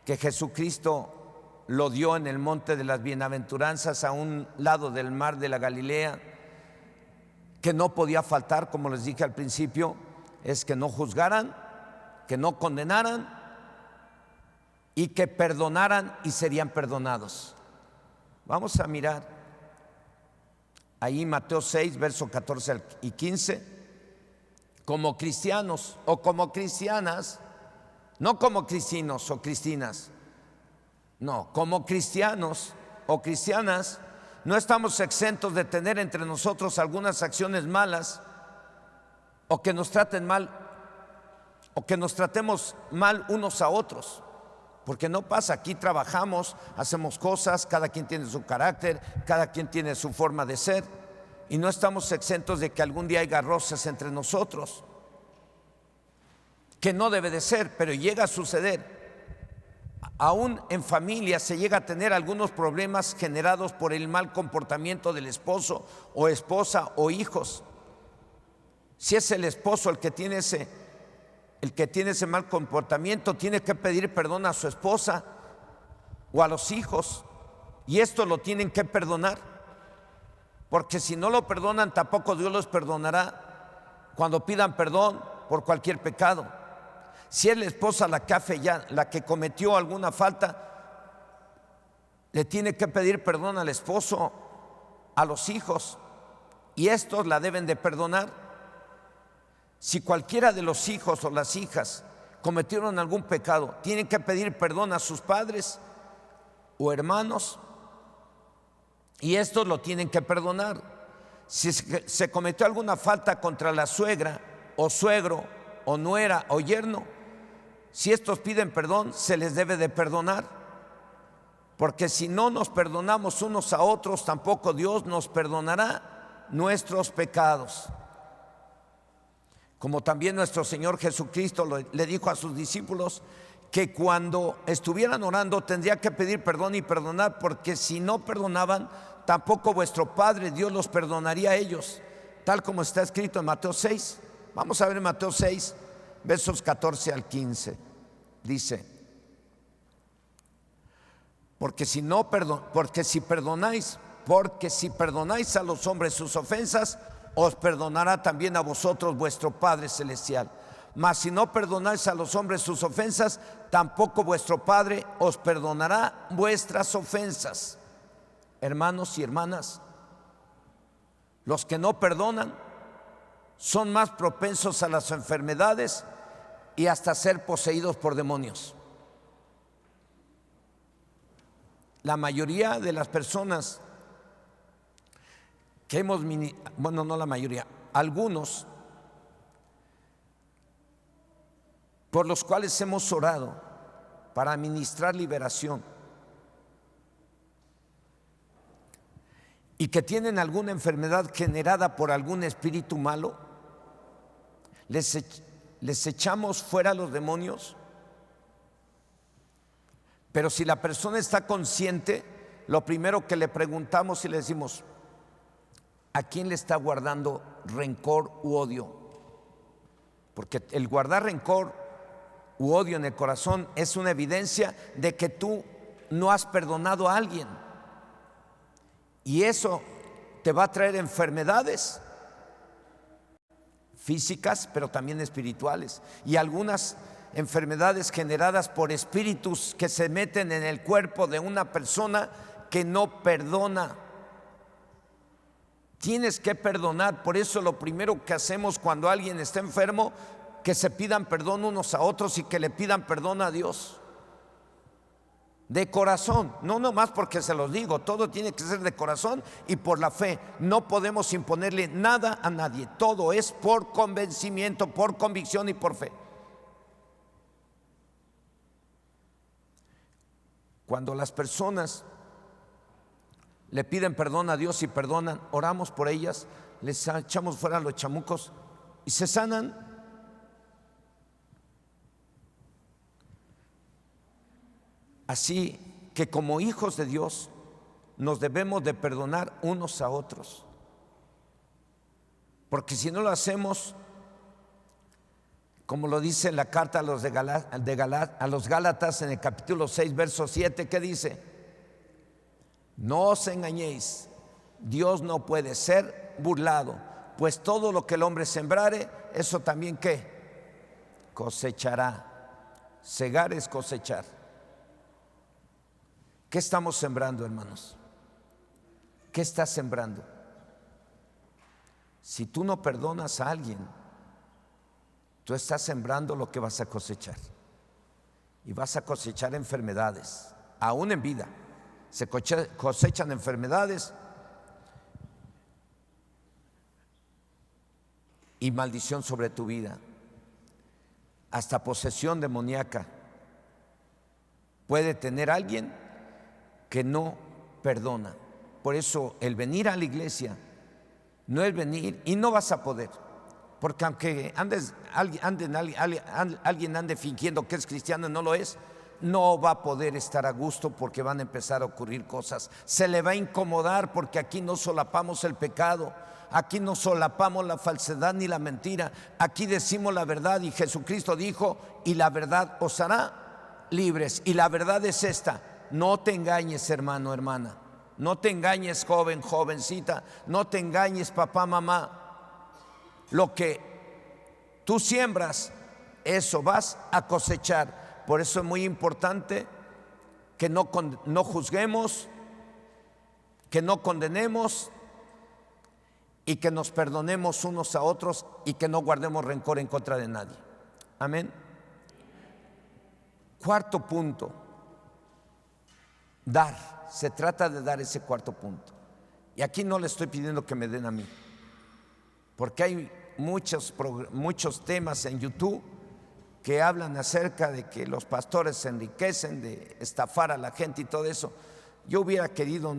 que Jesucristo lo dio en el monte de las bienaventuranzas a un lado del mar de la Galilea, que no podía faltar, como les dije al principio, es que no juzgaran, que no condenaran y que perdonaran y serían perdonados. Vamos a mirar ahí Mateo 6, versos 14 y 15. Como cristianos o como cristianas, no como cristianos o cristinas, no, como cristianos o cristianas, no estamos exentos de tener entre nosotros algunas acciones malas, o que nos traten mal, o que nos tratemos mal unos a otros, porque no pasa. Aquí trabajamos, hacemos cosas, cada quien tiene su carácter, cada quien tiene su forma de ser, y no estamos exentos de que algún día haya roces entre nosotros, que no debe de ser, pero llega a suceder. Aún en familia se llega a tener algunos problemas generados por el mal comportamiento del esposo o esposa o hijos. Si es el esposo el que tiene ese mal comportamiento, tiene que pedir perdón a su esposa o a los hijos, y esto lo tienen que perdonar, porque si no lo perdonan, tampoco Dios los perdonará cuando pidan perdón por cualquier pecado. Si es la esposa la que cometió alguna falta, le tiene que pedir perdón al esposo, a los hijos, y estos la deben de perdonar. Si cualquiera de los hijos o las hijas cometieron algún pecado, tienen que pedir perdón a sus padres o hermanos, y estos lo tienen que perdonar. Si se cometió alguna falta contra la suegra o suegro o nuera o yerno, si estos piden perdón, se les debe de perdonar, porque si no nos perdonamos unos a otros, tampoco Dios nos perdonará nuestros pecados. Como también nuestro Señor Jesucristo le dijo a sus discípulos que cuando estuvieran orando tendría que pedir perdón y perdonar, porque si no perdonaban, tampoco vuestro Padre Dios los perdonaría a ellos, tal como está escrito en Mateo 6. Vamos a ver Mateo 6, versos 14 al 15. Dice: porque si perdonáis a los hombres sus ofensas, os perdonará también a vosotros vuestro Padre Celestial. Mas si no perdonáis a los hombres sus ofensas, tampoco vuestro Padre os perdonará vuestras ofensas. Hermanos y hermanas, los que no perdonan son más propensos a las enfermedades y hasta ser poseídos por demonios. La mayoría de las personas que no la mayoría, algunos por los cuales hemos orado para ministrar liberación y que tienen alguna enfermedad generada por algún espíritu malo, les echamos fuera a los demonios. Pero si la persona está consciente, lo primero que le preguntamos y le decimos: ¿a quién le está guardando rencor u odio? Porque el guardar rencor u odio en el corazón es una evidencia de que tú no has perdonado a alguien, y eso te va a traer enfermedades físicas, pero también espirituales, y algunas enfermedades generadas por espíritus que se meten en el cuerpo de una persona que no perdona. Tienes que perdonar. Por eso lo primero que hacemos cuando alguien está enfermo, que se pidan perdón unos a otros y que le pidan perdón a Dios. De corazón, no nomás porque se los digo, todo tiene que ser de corazón y por la fe. No podemos imponerle nada a nadie, todo es por convencimiento, por convicción y por fe. Cuando las personas le piden perdón a Dios y perdonan, oramos por ellas, les echamos fuera los chamucos y se sanan. Así que como hijos de Dios nos debemos de perdonar unos a otros, porque si no lo hacemos, como lo dice la carta a los Gálatas en el capítulo 6, verso 7, ¿qué dice? No os engañéis, Dios no puede ser burlado, pues todo lo que el hombre sembrare, eso también ¿qué? Cosechará. Segar es cosechar. ¿Qué estamos sembrando, hermanos? ¿Qué estás sembrando? Si tú no perdonas a alguien, tú estás sembrando lo que vas a cosechar. Y vas a cosechar enfermedades, aún en vida. Se cosechan enfermedades y maldición sobre tu vida. Hasta posesión demoníaca puede tener alguien que no perdona. Por eso el venir a la iglesia no es venir y no vas a poder, porque aunque alguien ande fingiendo que es cristiano y no lo es, no va a poder estar a gusto porque van a empezar a ocurrir cosas. Se le va a incomodar porque aquí no solapamos el pecado, aquí no solapamos la falsedad ni la mentira, aquí decimos la verdad y Jesucristo dijo, y la verdad os hará libres. Y la verdad es esta: no te engañes, hermano, hermana. No te engañes, joven, jovencita. No te engañes, papá, mamá. Lo que tú siembras, eso vas a cosechar. Por eso es muy importante que no juzguemos, que no condenemos y que nos perdonemos unos a otros y que no guardemos rencor en contra de nadie. Amén. Cuarto punto. Dar. Se trata de dar ese cuarto punto. Y aquí no le estoy pidiendo que me den a mí, porque hay muchos temas en YouTube que hablan acerca de que los pastores se enriquecen de estafar a la gente y todo eso. Yo hubiera querido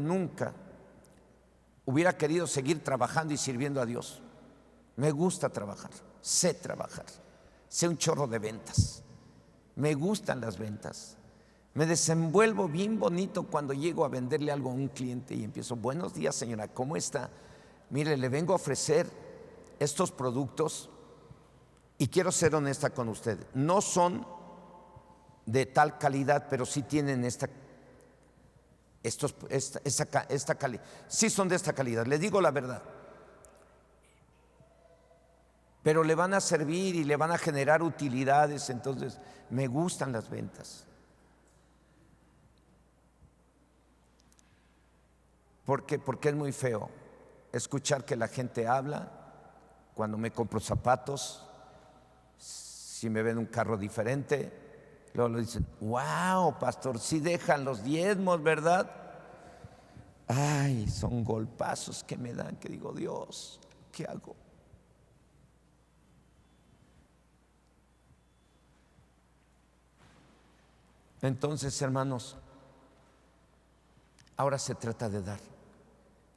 seguir trabajando y sirviendo a Dios. Me gusta trabajar, sé un chorro de ventas, me gustan las ventas. Me desenvuelvo bien bonito cuando llego a venderle algo a un cliente y empiezo: buenos días, señora, ¿cómo está? Mire, le vengo a ofrecer estos productos y quiero ser honesta con usted. No son de tal calidad, pero sí tienen esta calidad. Sí son de esta calidad, le digo la verdad. Pero le van a servir y le van a generar utilidades, entonces me gustan las ventas. Porque es muy feo escuchar que la gente habla cuando me compro zapatos, si me ven un carro diferente, luego lo dicen: wow, pastor, sí dejan los diezmos, ¿verdad? Ay, son golpazos que me dan, que digo: Dios, ¿qué hago? Entonces, hermanos, ahora se trata de dar.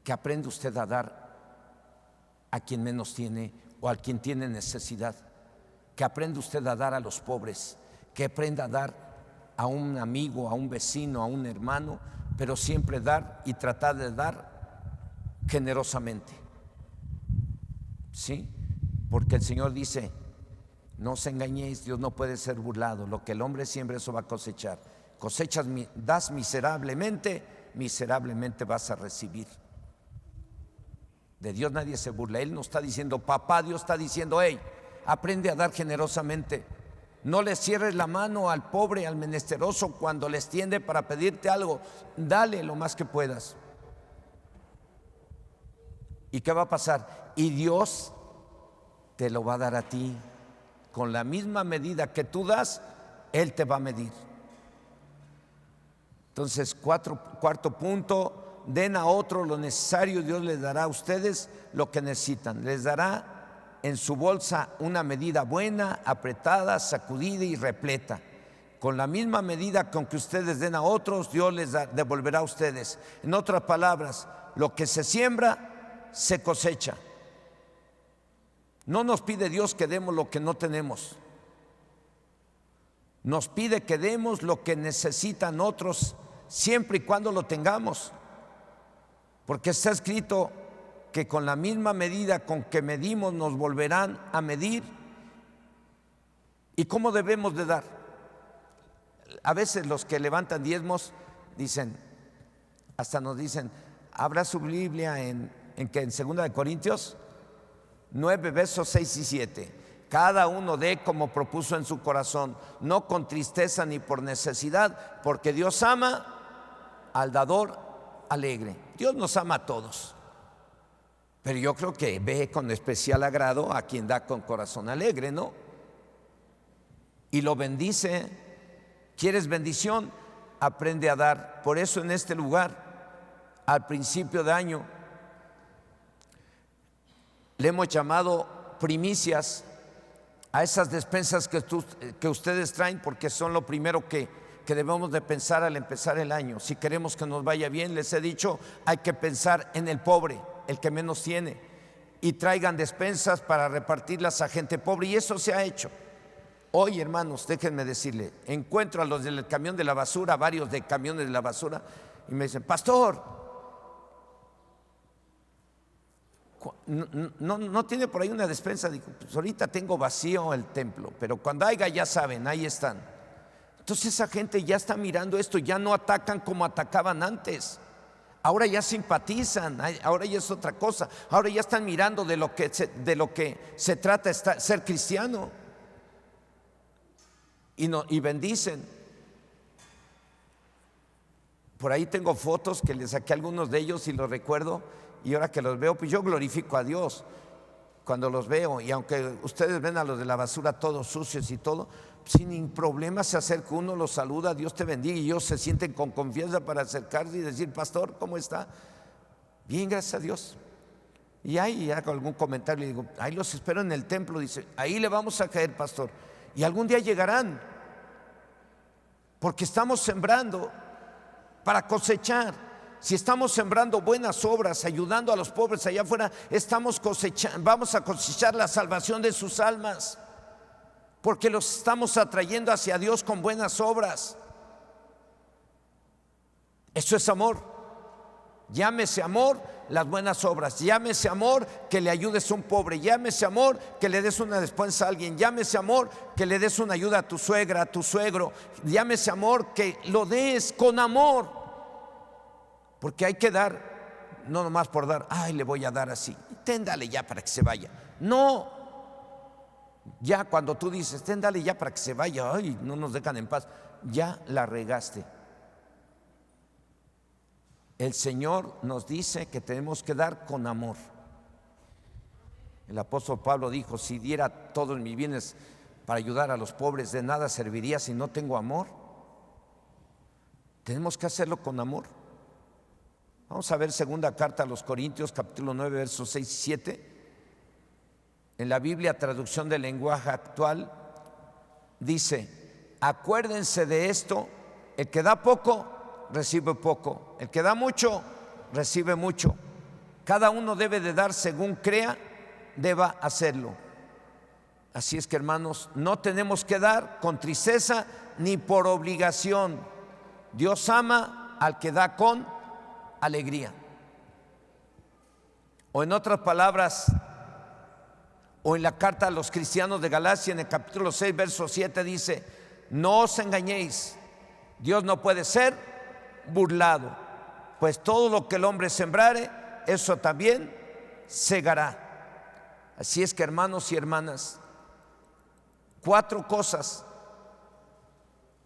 Que aprenda usted a dar a quien menos tiene o a quien tiene necesidad. Que aprenda usted a dar a los pobres. Que aprenda a dar a un amigo, a un vecino, a un hermano, pero siempre dar y tratar de dar generosamente. ¿Sí? Porque el Señor dice: no os engañéis, Dios no puede ser burlado. Lo que el hombre siembra, eso va a cosechar. Das miserablemente, miserablemente vas a recibir. De Dios nadie se burla. Él no está diciendo papá, Dios está diciendo: hey, aprende a dar generosamente. No le cierres la mano al pobre, al menesteroso cuando le extiende para pedirte algo. Dale lo más que puedas. ¿Y qué va a pasar? Y Dios te lo va a dar a ti. Con la misma medida que tú das, Él te va a medir. Entonces, cuarto punto, den a otro lo necesario, Dios les dará a ustedes lo que necesitan. Les dará en su bolsa una medida buena, apretada, sacudida y repleta. Con la misma medida con que ustedes den a otros, Dios les devolverá a ustedes. En otras palabras, lo que se siembra, se cosecha. No nos pide Dios que demos lo que no tenemos. Nos pide que demos lo que necesitan otros, siempre y cuando lo tengamos. Porque está escrito que con la misma medida con que medimos nos volverán a medir. ¿Y cómo debemos de dar? A veces los que levantan diezmos dicen, hasta nos dicen, abra su Biblia en 2 de Corintios 9, versos 6 y 7. Cada uno dé como propuso en su corazón, no con tristeza ni por necesidad, porque Dios ama al dador alegre. Dios nos ama a todos, pero yo creo que ve con especial agrado a quien da con corazón alegre, ¿no? Y lo bendice. ¿Quieres bendición? Aprende a dar. Por eso en este lugar, al principio de año, le hemos llamado primicias a esas despensas que ustedes traen, porque son lo primero que debemos de pensar al empezar el año. Si queremos que nos vaya bien, les he dicho, hay que pensar en el pobre, el que menos tiene, y traigan despensas para repartirlas a gente pobre, y eso se ha hecho. Hoy, hermanos, déjenme decirle, encuentro a los del camión de la basura, varios de camiones de la basura, y me dicen, pastor, no tiene por ahí una despensa. Digo, pues ahorita tengo vacío el templo, pero cuando haya, ya saben, ahí están. Entonces esa gente ya está mirando esto, ya no atacan como atacaban antes. Ahora ya simpatizan, ahora ya es otra cosa. Ahora ya están mirando de lo que se trata ser cristiano. Y bendicen. Por ahí tengo fotos que les saqué a algunos de ellos y los recuerdo, y ahora que los veo, pues yo glorifico a Dios cuando los veo. Y aunque ustedes ven a los de la basura todos sucios y todo, sin problema se acerca uno, los saluda, Dios te bendiga, y ellos se sienten con confianza para acercarse y decir, pastor, ¿cómo está? Bien, gracias a Dios. Y ahí hago algún comentario y digo, ahí los espero en el templo. Dice, ahí le vamos a caer, pastor, y algún día llegarán, porque estamos sembrando para cosechar. Si estamos sembrando buenas obras, ayudando a los pobres allá afuera, vamos a cosechar la salvación de sus almas, porque los estamos atrayendo hacia Dios con buenas obras. Eso es amor. Llámese amor las buenas obras, llámese amor que le ayudes a un pobre, llámese amor que le des una despensa a alguien, llámese amor que le des una ayuda a tu suegra, a tu suegro, llámese amor que lo des con amor, porque hay que dar, no nomás por dar, ay, le voy a dar así, dale ya para que se vaya. No, ya cuando tú dices, dale ya para que se vaya, ay, no nos dejan en paz, ya la regaste. El Señor nos dice que tenemos que dar con amor. El apóstol Pablo dijo, si diera todos mis bienes para ayudar a los pobres, de nada serviría si no tengo amor. Tenemos que hacerlo con amor. Vamos a ver segunda carta a los Corintios, capítulo 9, versos 6 y 7. En la Biblia, traducción del lenguaje actual, dice, acuérdense de esto, el que da poco, recibe poco, el que da mucho, recibe mucho. Cada uno debe de dar según crea, deba hacerlo. Así es que, hermanos, no tenemos que dar con tristeza ni por obligación. Dios ama al que da con alegría. O en otras palabras, o en la carta a los cristianos de Galacia, en el capítulo 6, verso 7, dice, no os engañéis, Dios no puede ser burlado, pues todo lo que el hombre sembrare, eso también segará. Así es que, hermanos y hermanas, 4 cosas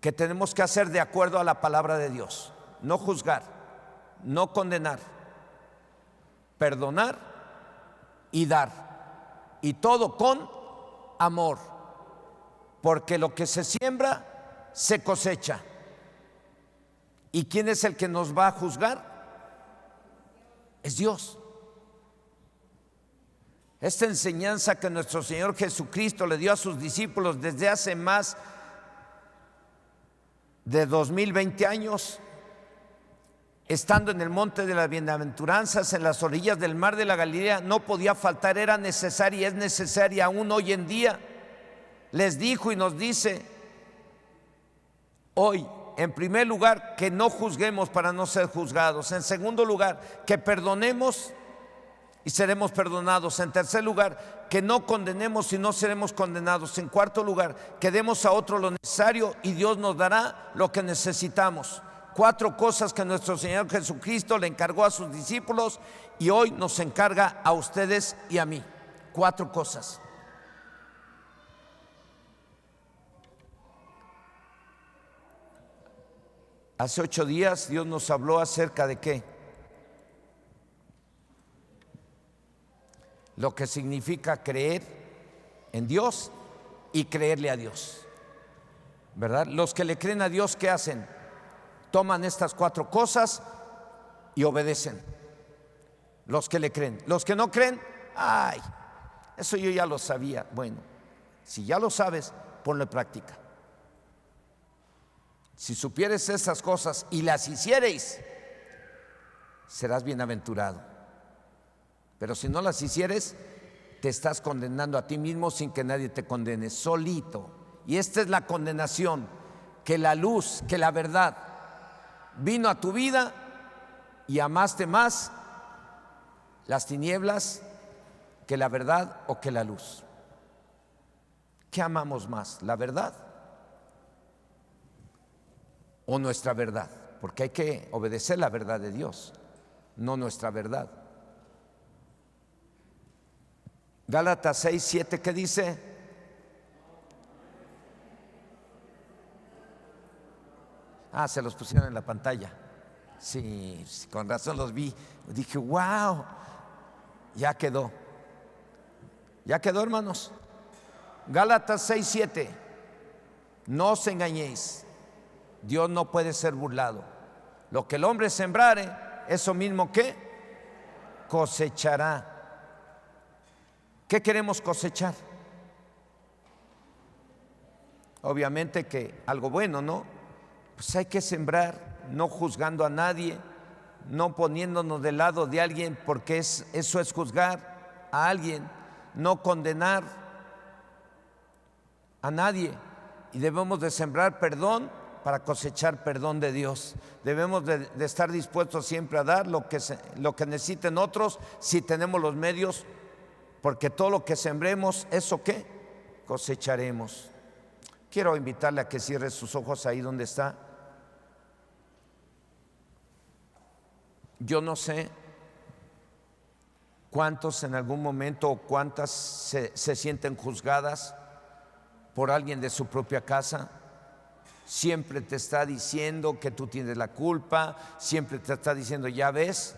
que tenemos que hacer de acuerdo a la palabra de Dios. No juzgar, no condenar, perdonar y dar. Y todo con amor, porque lo que se siembra, se cosecha. ¿Y quién es el que nos va a juzgar? Es Dios. Esta enseñanza que nuestro Señor Jesucristo le dio a sus discípulos desde hace más de 2020 años, estando en el monte de las bienaventuranzas, en las orillas del mar de la Galilea, no podía faltar, era necesaria y es necesaria aún hoy en día. Les dijo y nos dice hoy, en primer lugar, que no juzguemos para no ser juzgados. En segundo lugar, que perdonemos y seremos perdonados. En tercer lugar, que no condenemos y no seremos condenados. En cuarto lugar, que demos a otro lo necesario y Dios nos dará lo que necesitamos. 4 cosas que nuestro Señor Jesucristo le encargó a sus discípulos y hoy nos encarga a ustedes y a mí. 4 cosas. Hace 8 días Dios nos habló acerca de ¿qué? Lo que significa creer en Dios y creerle a Dios, ¿verdad? Los que le creen a Dios, ¿qué hacen? Toman estas 4 cosas y obedecen. Los que le creen. Los que no creen, ay, eso yo ya lo sabía. Bueno, si ya lo sabes, ponlo en práctica. Si supieres esas cosas y las hiciereis, serás bienaventurado. Pero si no las hicieres, te estás condenando a ti mismo sin que nadie te condene, solito. Y esta es la condenación, que la luz, que la verdad vino a tu vida y amaste más las tinieblas que la verdad o que la luz. ¿Qué amamos más? ¿La verdad o nuestra verdad? Porque hay que obedecer la verdad de Dios, no nuestra verdad. Gálatas 6:7, ¿qué dice? Se los pusieron en la pantalla. Sí, con razón los vi. Dije, wow, ya quedó. Ya quedó, hermanos. Gálatas 6:7. No os engañéis. Dios no puede ser burlado. Lo que el hombre sembrare, eso mismo que cosechará. ¿Qué queremos cosechar? Obviamente que algo bueno, ¿no? Pues hay que sembrar, no juzgando a nadie, no poniéndonos del lado de alguien, porque eso es juzgar a alguien, no condenar a nadie. Y debemos de sembrar perdón para cosechar perdón de Dios. Debemos de estar dispuestos siempre a dar lo que necesiten otros, si tenemos los medios, porque todo lo que sembremos, ¿eso qué? Cosecharemos. Quiero invitarle a que cierre sus ojos ahí donde está. Yo no sé cuántos en algún momento o cuántas se sienten juzgadas por alguien de su propia casa. Siempre te está diciendo que tú tienes la culpa, siempre te está diciendo, ya ves.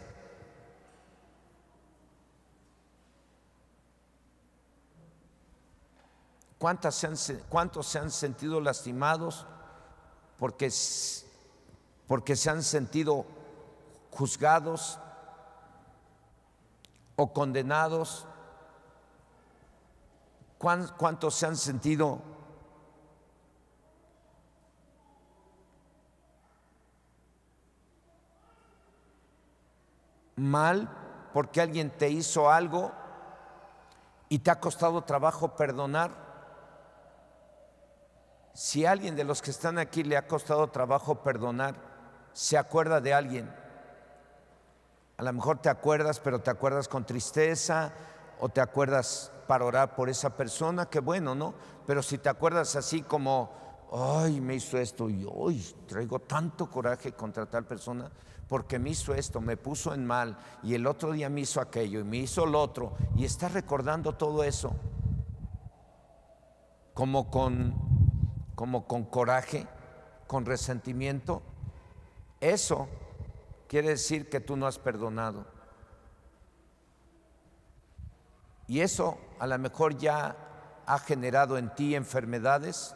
¿Cuántos se han sentido lastimados porque se han sentido juzgados o condenados? ¿Cuántos se han sentido mal porque alguien te hizo algo y te ha costado trabajo perdonar? Si a alguien de los que están aquí le ha costado trabajo perdonar, se acuerda de alguien, a lo mejor te acuerdas, pero te acuerdas con tristeza, o te acuerdas para orar por esa persona, qué bueno, ¿no? Pero si te acuerdas así como, ay, me hizo esto, y hoy traigo tanto coraje contra tal persona, porque me hizo esto, me puso en mal, y el otro día me hizo aquello, y me hizo lo otro, y estás recordando todo eso, como con coraje, con resentimiento, eso quiere decir que tú no has perdonado. Y eso a lo mejor ya ha generado en ti enfermedades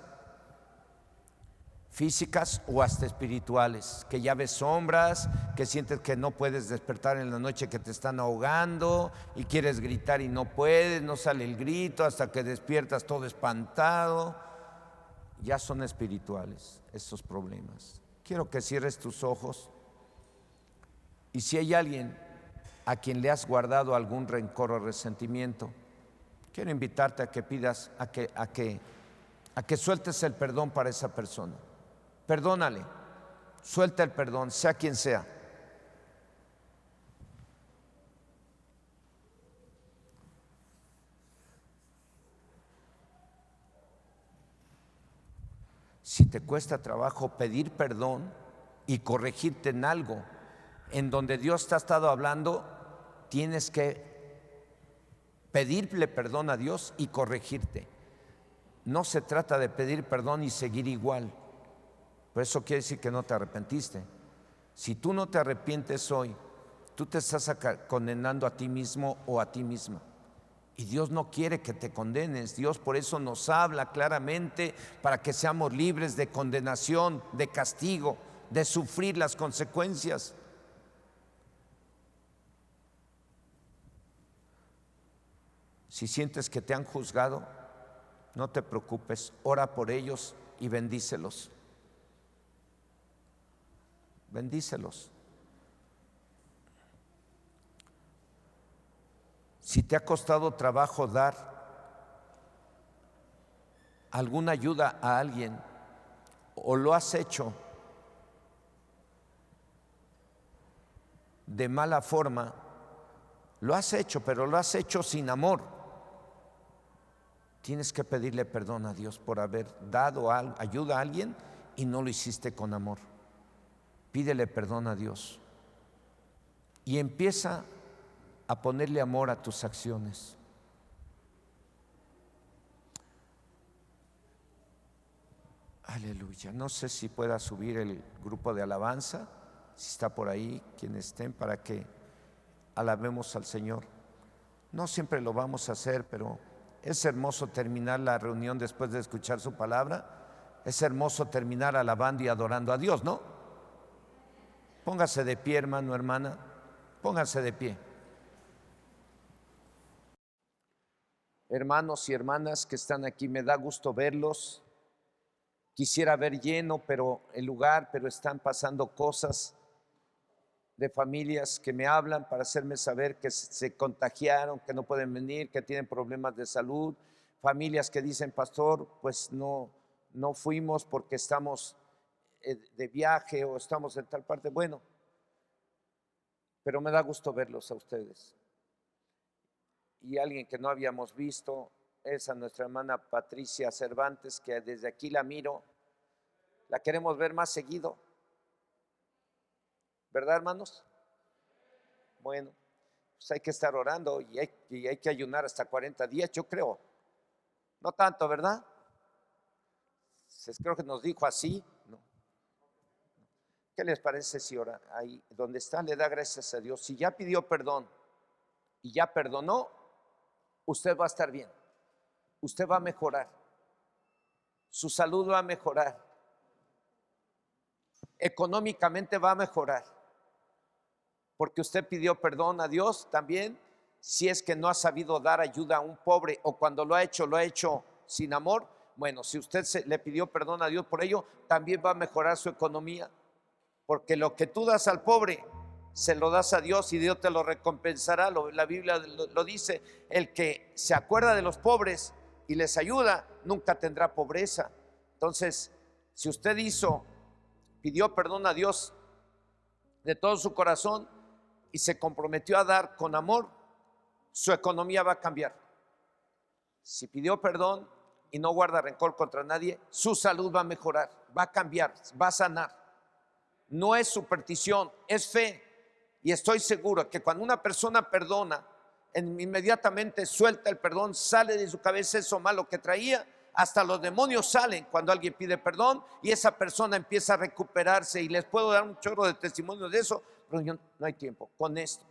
físicas o hasta espirituales, que ya ves sombras, que sientes que no puedes despertar en la noche, que te están ahogando y quieres gritar y no puedes, no sale el grito hasta que despiertas todo espantado. Ya son espirituales esos problemas. Quiero que cierres tus ojos, y si hay alguien a quien le has guardado algún rencor o resentimiento, quiero invitarte a que pidas, a que sueltes el perdón para esa persona. Perdónale, suelta el perdón, sea quien sea. Si te cuesta trabajo pedir perdón y corregirte en algo en donde Dios te ha estado hablando, tienes que pedirle perdón a Dios y corregirte. No se trata de pedir perdón y seguir igual. Por eso quiere decir que no te arrepentiste. Si tú no te arrepientes hoy, tú te estás condenando a ti mismo o a ti misma. Y Dios no quiere que te condenes. Dios por eso nos habla claramente, para que seamos libres de condenación, de castigo, de sufrir las consecuencias. Si sientes que te han juzgado, no te preocupes, ora por ellos y bendícelos. Bendícelos. Si te ha costado trabajo dar alguna ayuda a alguien, o lo has hecho de mala forma, lo has hecho, pero lo has hecho sin amor, tienes que pedirle perdón a Dios por haber dado ayuda a alguien y no lo hiciste con amor. Pídele perdón a Dios y empieza a ponerle amor a tus acciones. Aleluya. No sé si pueda subir el grupo de alabanza, si está por ahí, quienes estén, para que alabemos al Señor. No siempre lo vamos a hacer, pero es hermoso terminar la reunión después de escuchar su palabra. Es hermoso terminar alabando y adorando a Dios, ¿no? Póngase de pie, hermano, hermana. Póngase de pie. Hermanos y hermanas que están aquí, me da gusto verlos. Quisiera ver lleno el lugar, pero están pasando cosas de familias que me hablan para hacerme saber que se contagiaron, que no pueden venir, que tienen problemas de salud. Familias que dicen, pastor, pues no fuimos porque estamos de viaje o estamos en tal parte. Bueno, pero me da gusto verlos a ustedes. Y alguien que no habíamos visto es a nuestra hermana Patricia Cervantes, que desde aquí la miro, la queremos ver más seguido, ¿verdad, hermanos? Bueno, pues hay que estar orando y hay que ayunar hasta 40 días, yo creo. No tanto, ¿verdad? Creo que nos dijo así, ¿no? ¿Qué les parece si ora ahí donde está, le da gracias a Dios? Si ya pidió perdón y ya perdonó, usted va a estar bien, usted va a mejorar, su salud va a mejorar, económicamente va a mejorar, porque usted pidió perdón a Dios también. Si es que no ha sabido dar ayuda a un pobre, o cuando lo ha hecho sin amor, bueno, si usted le pidió perdón a Dios por ello, también va a mejorar su economía, porque lo que tú das al pobre, se lo das a Dios y Dios te lo recompensará. La Biblia lo dice: el que se acuerda de los pobres y les ayuda, nunca tendrá pobreza. Entonces, si usted pidió perdón a Dios de todo su corazón y se comprometió a dar con amor, su economía va a cambiar. Si pidió perdón y no guarda rencor contra nadie, su salud va a mejorar, va a cambiar, va a sanar. No es superstición, es fe. Y estoy seguro que cuando una persona perdona, inmediatamente suelta el perdón, sale de su cabeza eso malo que traía, Hasta los demonios salen cuando alguien pide perdón y esa persona empieza a recuperarse. Y les puedo dar un chorro de testimonios de eso, pero no hay tiempo. Con esto,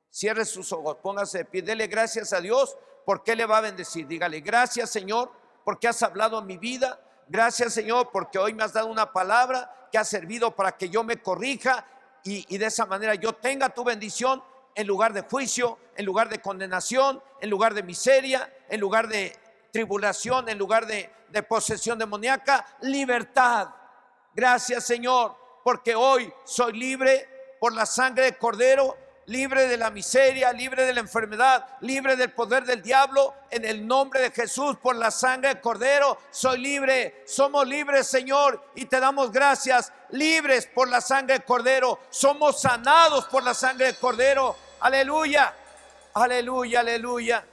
cierre sus ojos, póngase de pie, dele gracias a Dios porque Él le va a bendecir. Dígale: gracias, Señor, porque has hablado a mi vida. Gracias, Señor, porque hoy me has dado una palabra que ha servido para que yo me corrija y de esa manera yo tenga tu bendición, en lugar de juicio, en lugar de condenación, en lugar de miseria, en lugar de tribulación, en lugar de posesión demoníaca, libertad. Gracias, Señor, porque hoy soy libre por la sangre del Cordero, libre de la miseria, libre de la enfermedad, libre del poder del diablo. En el nombre de Jesús, por la sangre del Cordero, soy libre. Somos libres, Señor, y te damos gracias. Libres por la sangre del Cordero, somos sanados por la sangre del Cordero. Aleluya, aleluya, aleluya.